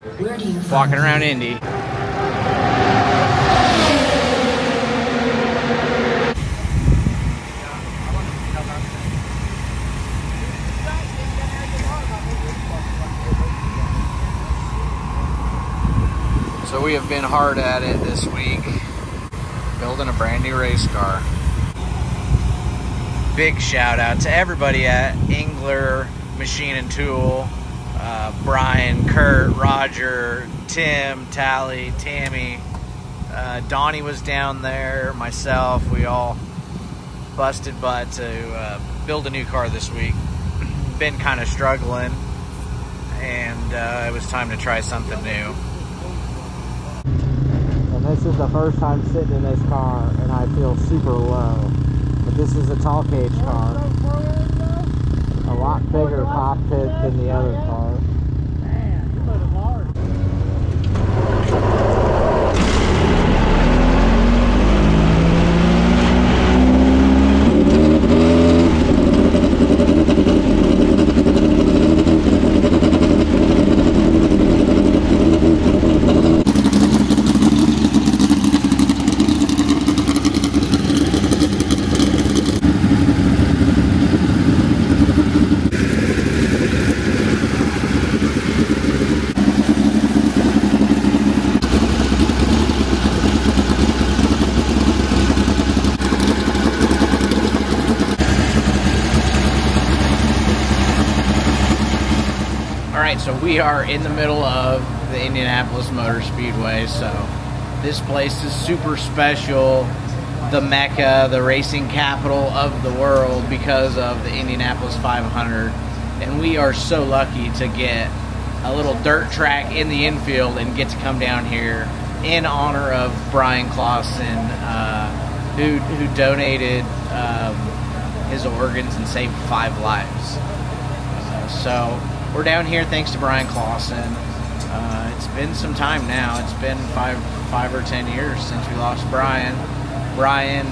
Where do you Walking around Indy. So we have been hard at it this week, building a brand new race car. Big shout out to everybody at Engler Machine and Tool. Brian, Kurt, Roger, Tim, Tally, Tammy, Donnie was down there, myself. We all busted butt to build a new car this week. Been kind of struggling, and it was time to try something new. And this is the first time sitting in this car, and I feel super low. But this is a tall cage car. A lot bigger cockpit than the other car. Man, you're moving hard. So we are in the middle of the Indianapolis Motor Speedway, so this place is super special, the mecca, the racing capital of the world because of the Indianapolis 500, and we are so lucky to get a little dirt track in the infield and get to come down here in honor of Brian Clausen, who donated his organs and saved 5 lives. So we're down here thanks to Brian Clausen. It's been some time now. It's been five or 10 years since we lost Brian. Brian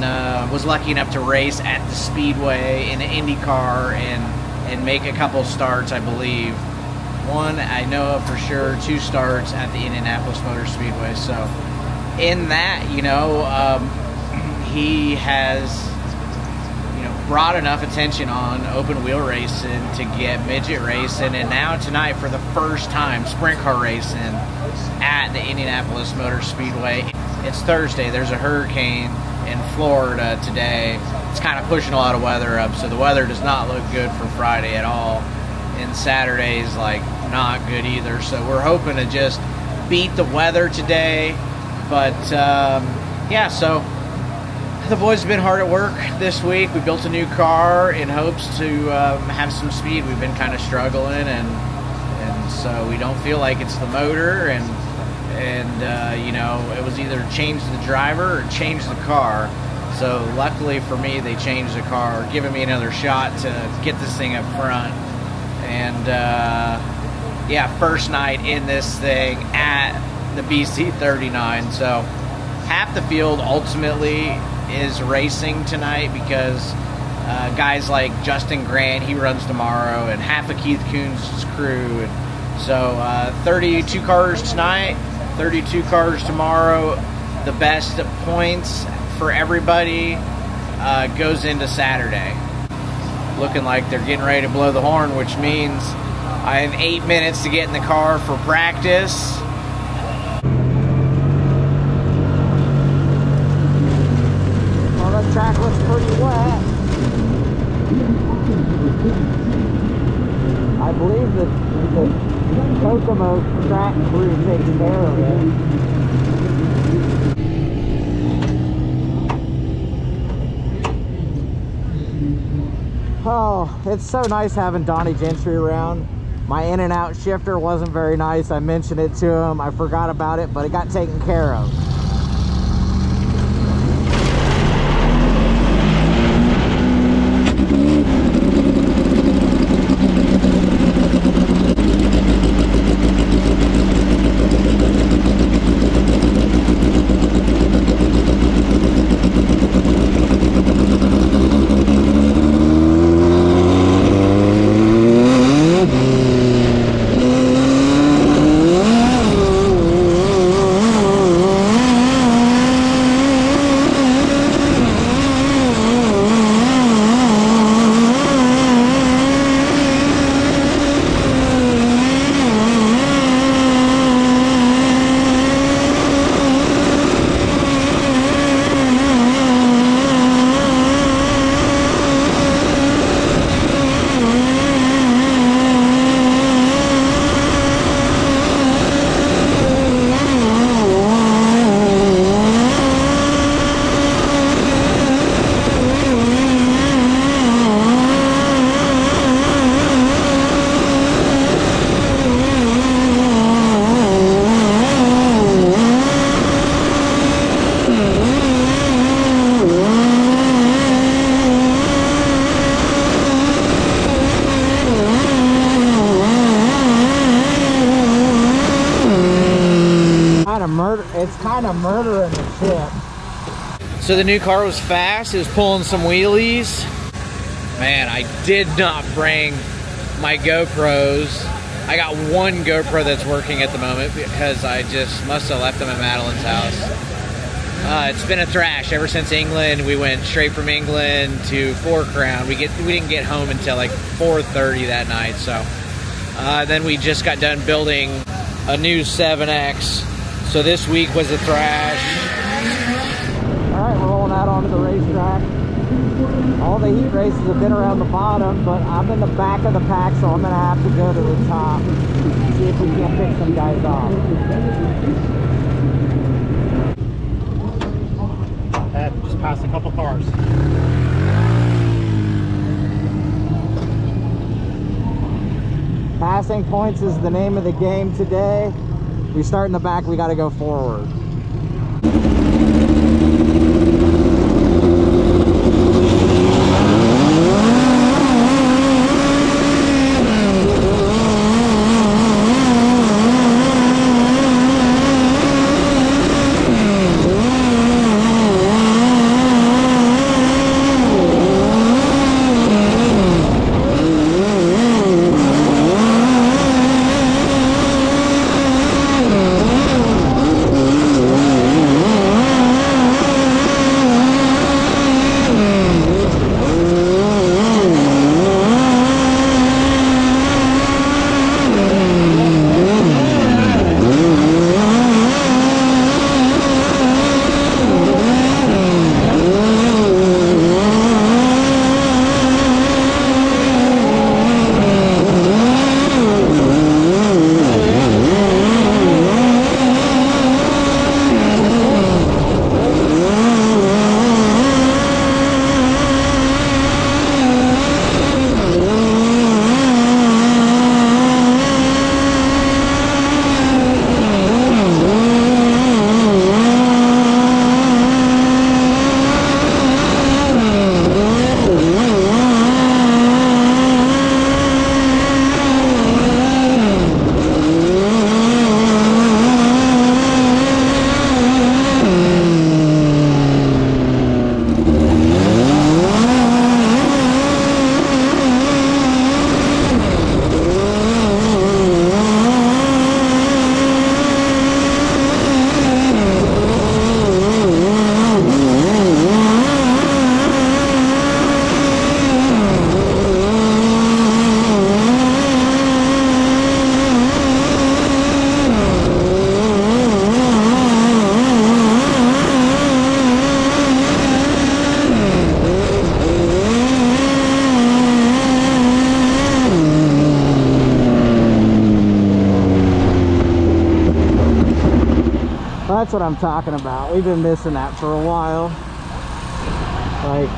was lucky enough to race at the Speedway in an Indy car and make a couple starts, I believe. One, I know of for sure, 2 starts at the Indianapolis Motor Speedway. So in that, he has brought enough attention on open wheel racing to get midget racing, and now tonight for the first time sprint car racing at the Indianapolis Motor Speedway. It's Thursday. There's a hurricane in Florida today. It's kind of pushing a lot of weather up, so the weather does not look good for Friday at all, and Saturday's like not good either. So we're hoping to just beat the weather today, but yeah, so the boys have been hard at work this week. We built a new car in hopes to have some speed. We've been kind of struggling, and so we don't feel like it's the motor, and it was either change the driver or change the car. So luckily for me, they changed the car, giving me another shot to get this thing up front. And yeah, first night in this thing at the BC39. So half the field ultimately is racing tonight because guys like Justin Grant, he runs tomorrow, and half of Keith Coons' crew. And so 32 cars tonight, 32 cars tomorrow. The best points for everybody goes into Saturday. Looking like they're getting ready to blow the horn, which means I have 8 minutes to get in the car for practice. Track looks pretty wet. I believe that the Kokomo track crew takes care of it. Oh, it's so nice having Donnie Gentry around. My in and out shifter wasn't very nice. I mentioned it to him. I forgot about it, but it got taken care of. kind of murdering the ship. So the new car was fast. It was pulling some wheelies. Man, I did not bring my GoPros. I got one GoPro that's working at the moment because I just must have left them at Madeline's house. It's been a thrash ever since England. We went straight from England to Four Crown. We didn't get home until like 4:30 that night. So then we just got done building a new 7X. So this week was a thrash. All right, we're rolling out onto the racetrack. All the heat races have been around the bottom, but I'm in the back of the pack, so I'm gonna have to go to the top. See if we can't pick some guys off. Just passed a couple cars. Passing points is the name of the game today. We start in the back, we gotta go forward. That's what I'm talking about. We've been missing that for a while. Like,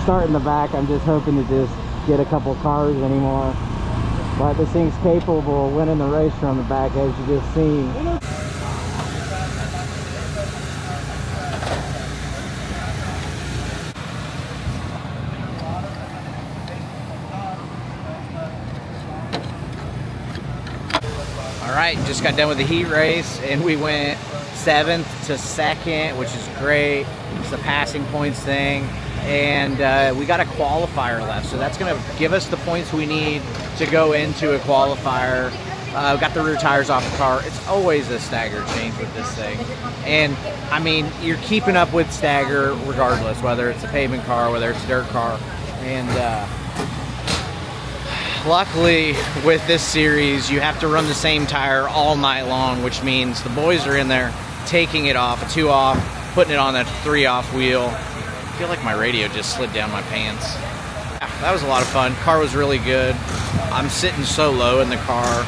starting the back, I'm just hoping to just get a couple cars anymore. But this thing's capable of winning the race from the back, as you just seen. All right, just got done with the heat race, and we went 7th to 2nd, which is great. It's a passing points thing, and we got a qualifier left, so that's going to give us the points we need to go into a qualifier. Got the rear tires off the car. It's always a stagger change with this thing, and I mean, you're keeping up with stagger regardless, whether it's a pavement car, whether it's a dirt car, and luckily with this series you have to run the same tire all night long, which means the boys are in there taking it off, a 2 off, putting it on that 3 off wheel. I feel like my radio just slid down my pants. Yeah, that was a lot of fun. Car was really good. I'm sitting so low in the car,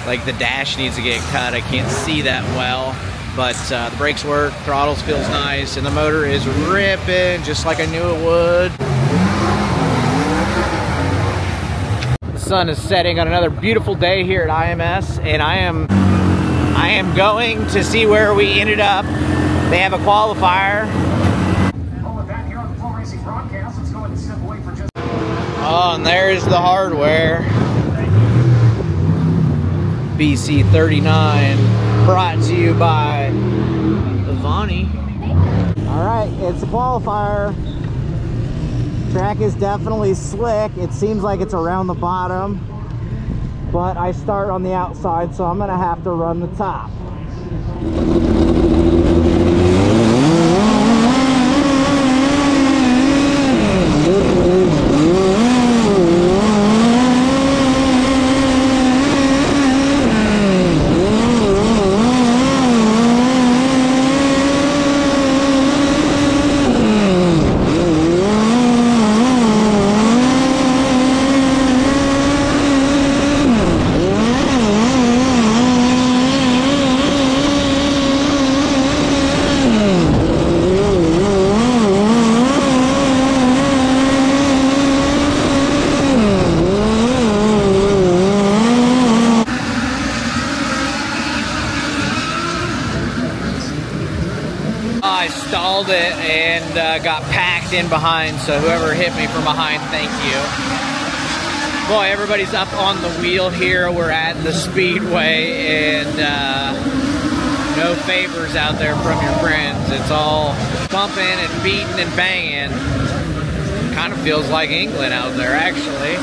like the dash needs to get cut. I can't see that well, but the brakes work, throttles feels nice, and the motor is ripping just like I knew it would. The sun is setting on another beautiful day here at IMS, and I am going to see where we ended up. They have a qualifier. Oh, and there's the hardware. BC39, brought to you by Alright, it's a qualifier. Track is definitely slick. It seems like it's around the bottom, but I start on the outside, so I'm gonna have to run the top. I stalled it and got packed in behind, so whoever hit me from behind, thank you. Boy, everybody's up on the wheel here. We're at the Speedway, and no favors out there from your friends. It's all bumping and beating and banging. Kind of feels like England out there, actually.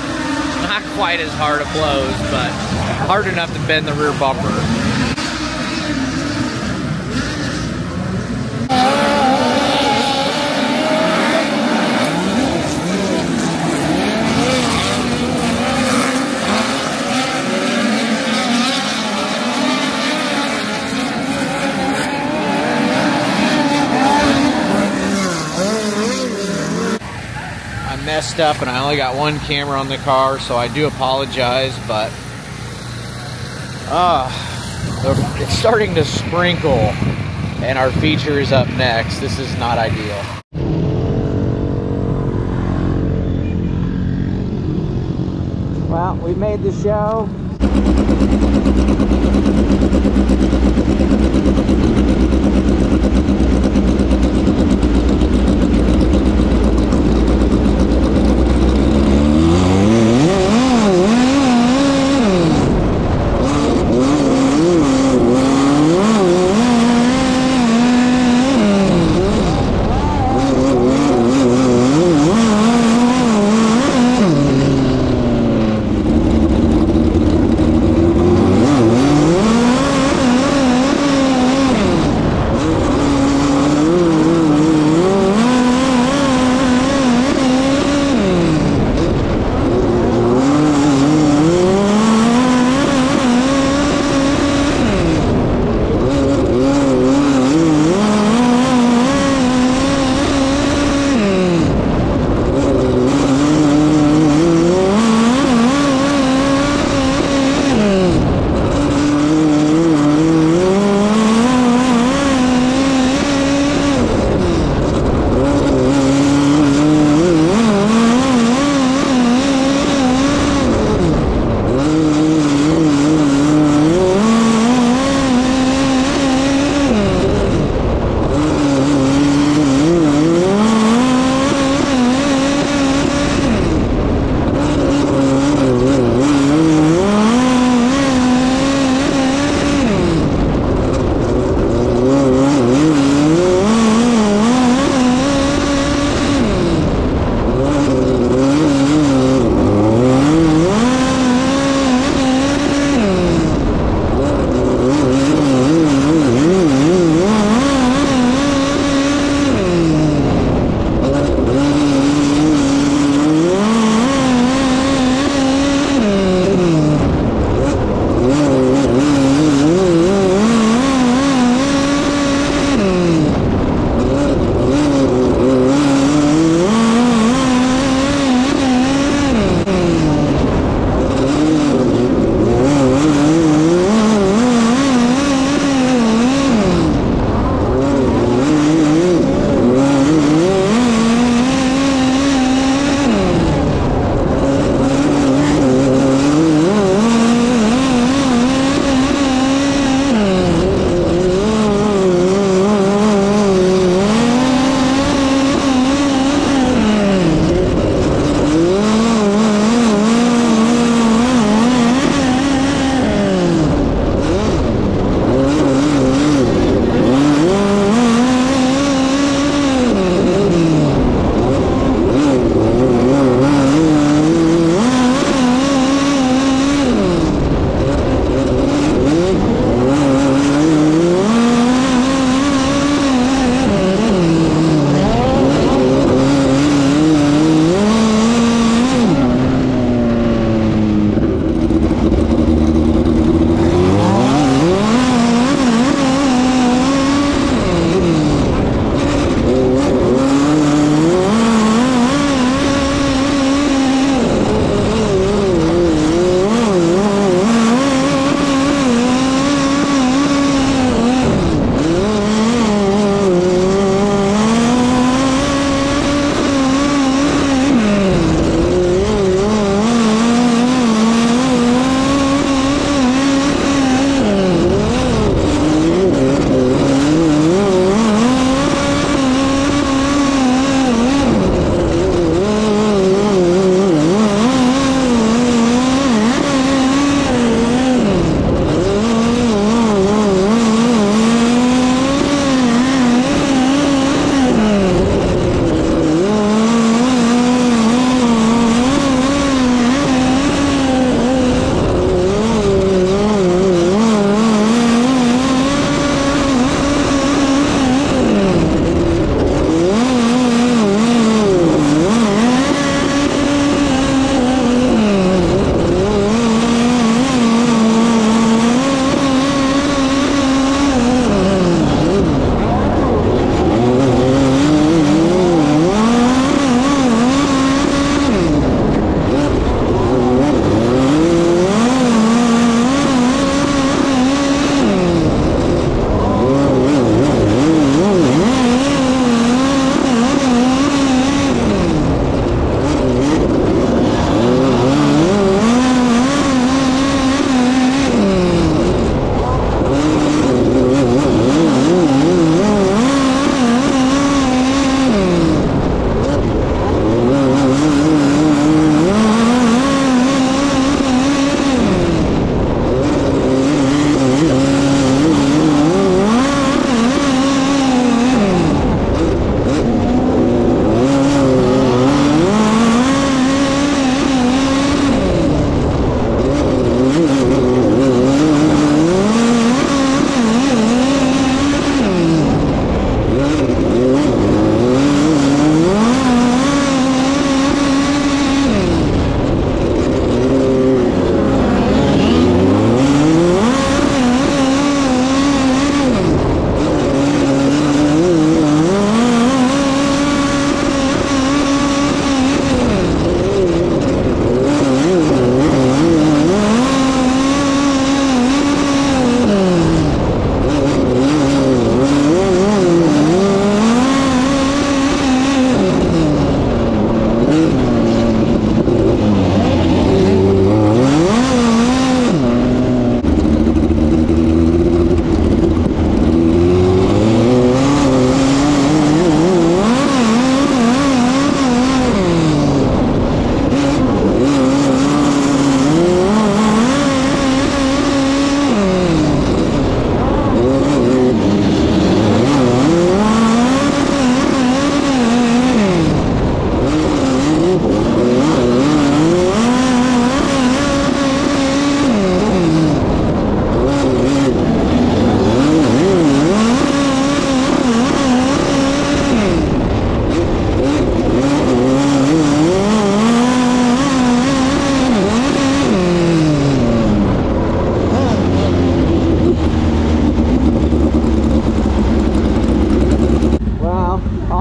Not quite as hard to blows, but hard enough to bend the rear bumper. Messed up and I only got one camera on the car, so I do apologize, but it's starting to sprinkle and our feature is up next. This is not ideal. Well, we made the show.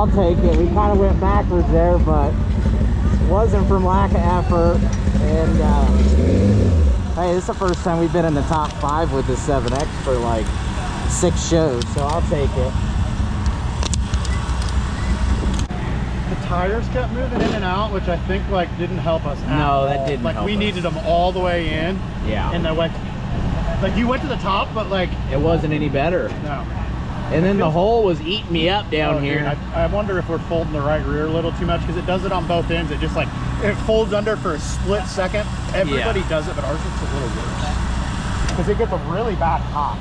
I'll take it. We kind of went backwards there, but it wasn't from lack of effort. And hey, this is the first time we've been in the top 5 with the 7X for like 6 shows, so I'll take it. The tires kept moving in and out, which I think like didn't help us. No, that didn't like help we us. needed them all the way in. Yeah. And like you went to the top, but like It wasn't any better. no. And then the hole was eating me up down here. Dude, I wonder if we're folding the right rear a little too much, because it does it on both ends. It just like it folds under for a split second. Everybody does it, but ours looks a little worse because it gets a really bad pop.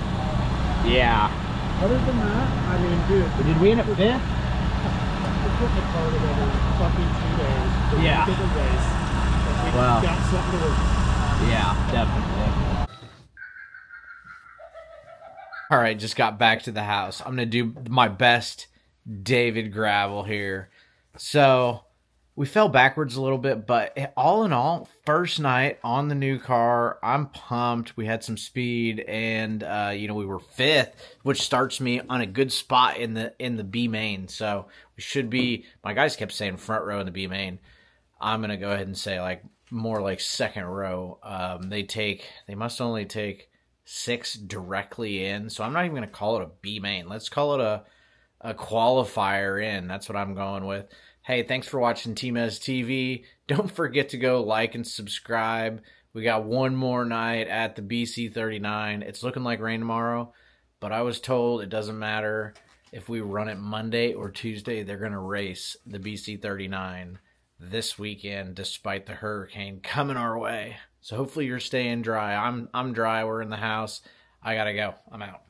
Yeah. Other than that, I mean, dude, Did we end up 5th? we're putting the car together fucking 2 days. Yeah. We did the race. And we Wow. got something to work with. Yeah, definitely. All right, just got back to the house. I'm going to do my best David Gravel here. So we fell backwards a little bit, but all in all, first night on the new car, I'm pumped. We had some speed, and you know, we were 5th, which starts me on a good spot in the B main. So we should be. My guys kept saying front row in the B main. I'm gonna go ahead and say like more like second row. They must only take 6 directly in, so I'm not even gonna call it a B main. Let's call it a qualifier in. That's what I'm going with. Hey, thanks for watching TmezTv. Don't forget to go like and subscribe. We got one more night at the BC39. It's looking like rain tomorrow, but I was told it doesn't matter if we run it Monday or Tuesday. They're going to race the BC39 this weekend despite the hurricane coming our way. So hopefully you're staying dry. I'm dry. We're in the house. I got to go. I'm out.